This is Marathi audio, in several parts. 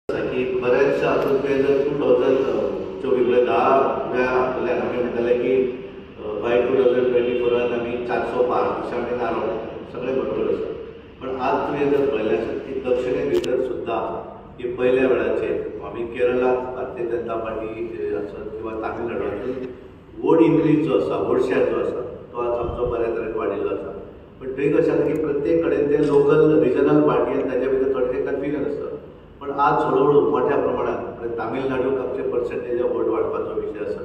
की बऱ्याचशा हातून ते जर 2024 10 वेळा आपल्याला आम्ही म्हणटाले की बाय 2024 आम्ही 400 पार अशें आमी नारो सगळे बरोबर आसा. पण आज तुवें जर पळयलें आसत की दक्षिणे भितर सुद्दां ही पयल्या वेळाचेर आमी केरळाक भारतीय जनता पार्टी आसत किंवा तामिळनाडू वोट इन्क्रीज जो आसा वोट शेअर जो आसा तो आज आमचो बऱ्या तरेन वाडिल्लो आसा. पण थंय कशें आसा की प्रत्येक कडेन ते लोकल रिजनल पार्टी आनी ताच्या भितर थोडेशें कन्फ्युजन आसता. पण आज हळूहळू मोठ्या प्रमाणात तामिळनाडूक आमचे पर्संटेज वोट वाडपाचो विशय आसा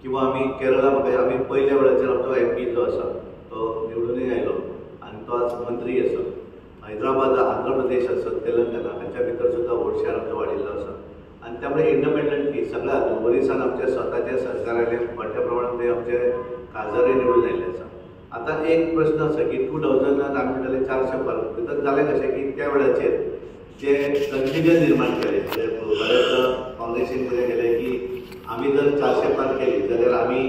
किंवा आमी केरळाक आमी पयल्या वेळाचेर आमचो MP जो आसा तो निवडूनय आयलो आनी तो आज मंत्री आसा. हैदराबाद आंध्र प्रदेश आसत तेलंगणा हाच्या भितर सुद्दां वोट शेअर आमचो वाडिल्लो आसा. आनी त्यामुळे इंडिपेंडंटली सगळ्या वरिसान आमचे स्वताचे सरकार आयले मोठ्या प्रमाणात ते आमचे खासदारय निवडून आयले आसा. आता एक प्रश्न आसा की 2000 आमी म्हणटाले 400 पार भितर जालें कशें की त्या वेळाचेर जे कन्फ्युजन निर्माण केले बरेच काँग्रेसीन कितें केलें की आमी जर 400 पार केली जाल्यार आमी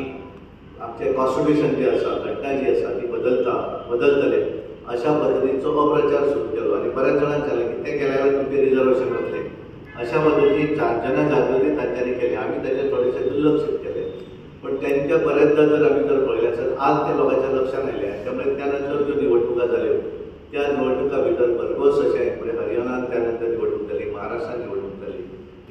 आमचे कॉन्स्टिट्यूशन जे आसा घटना जी आसा ती बदलतले अशा पद्दतीचो अप्रचार सुरू केलो आनी बऱ्याच जाणांक जालें की ते केल्यार तुमचे रिजर्वेशन वतले अशा पद्दतीन जनजागृती तांच्यांनी केली. आमी ताचेर थोडेशे दुर्लक्षीत केले. पण त्यांच्या बऱ्याचदा जर आमी जर पळयलें आसत आज ते लोकांच्या लक्षांत आयले. त्यामुळे त्या नंतर ज्यो निवडणुका जाल्यो त्या निवडणुका भितर भरघोस अशें म्हणजे हरियाणात त्यानंतर निवडणूक जाली, महाराष्ट्रात निवडणूक जाली.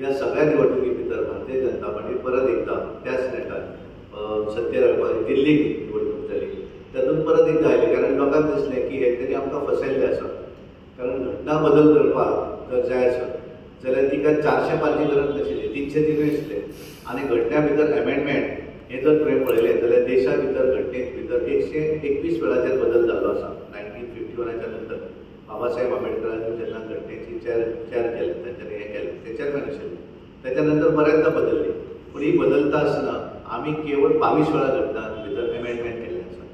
या सगळ्या निवडणुकी भितर भारतीय जनता पार्टी परत एकदा त्याच नेटान सत्तेर दिल्लीक निवडणूक जाली तातूंत परत एकदा आयले. कारण लोकांक दिसलें की हे तरी आमकां फसयल्ले आसा. कारण घटना बदल करपाक जर जाय आसत जाल्यार तिका 400 पारची गरज नाशिल्ली, 303 आसले. आनी घटना भितर एमेंडमेंट हे जर तुवें पळयलें जाल्यार देशा भितर घटने भितर 121 वेळाचेर बदल जाल्लो आसा. 1951च्या नंतर बाबासाहेब आंबेडकरान जेन्ना घटनेची चेर केलें तांच्यांनी हें केलें ते चेअरमॅन आशिल्ले त्याच्या नंतर बऱ्याचदा बदलली. पूण ही बदलता आसतना आमी केवळ 22 वेळा घटना भितर एमेंडमेंट केल्लें आसा.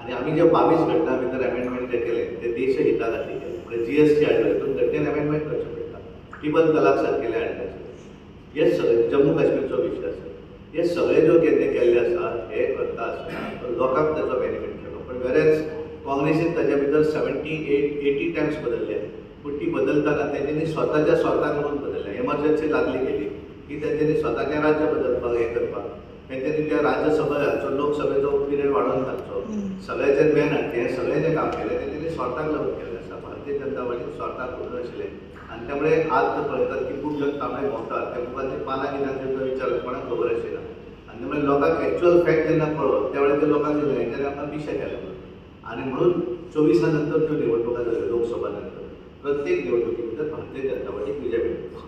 आनी आमी जे 22 घटना भितर एमेंडमेंट जे केले ते देश हिता खातीर केले. म्हणजे GST हाडलो हितून घटनेन एमेंडमेंट करचें पडटा. टिबल तलाक सारकेले हाडपाचे हे सगळे जम्मू काश्मीरचो विशय आसा. हे सगळे जो कितें केल्ले आसा हे करता आसतना लोकांक ताचो बेनिफीट केलो. पण वेरेज काँग्रेसीन ताच्या भितर 70-80 टायम्स बदलले. पूण ती बदलतना तेंच्यांनी स्वताच्या स्वार्थाक म्हणून बदलल्या. एमर्जन्सी लागली गेली की तेंच्यांनी स्वताचें राज्य बदलपाक हें करपाक तेंच्यांनी त्या राज्यसभा हाडचो लोकसभेचो पिरियड वाडोवन घालचो सगळ्याचेर बॅन हाडचें हें सगळें जें काम केलें तेंच्यांनी स्वार्थाक लागून केलें आसा. भारतीय जनता पार्टीन स्वार्थाक करून आशिल्लें. आनी त्यामुळे आज जर पळयतात की खूब जण तांबडे भोंवतात त्या मुखारची पानां कित्याक विचार कोणाक खबर आशिना. आनी त्यामुळे लोकांक एक्चुअल फॅक्ट जेन्ना कळ्ळो त्या वेळार ते लोकांक दिलें हेंच्यांनी आमकां पिशें केलें म्हणून. आनी म्हणून 24 नंतर ज्यो निवडणुका जाल्यो लोकसभा नंतर प्रत्येक निवडणुकी भितर भारतीय जनता पार्टीक विजय मेळ्ळो.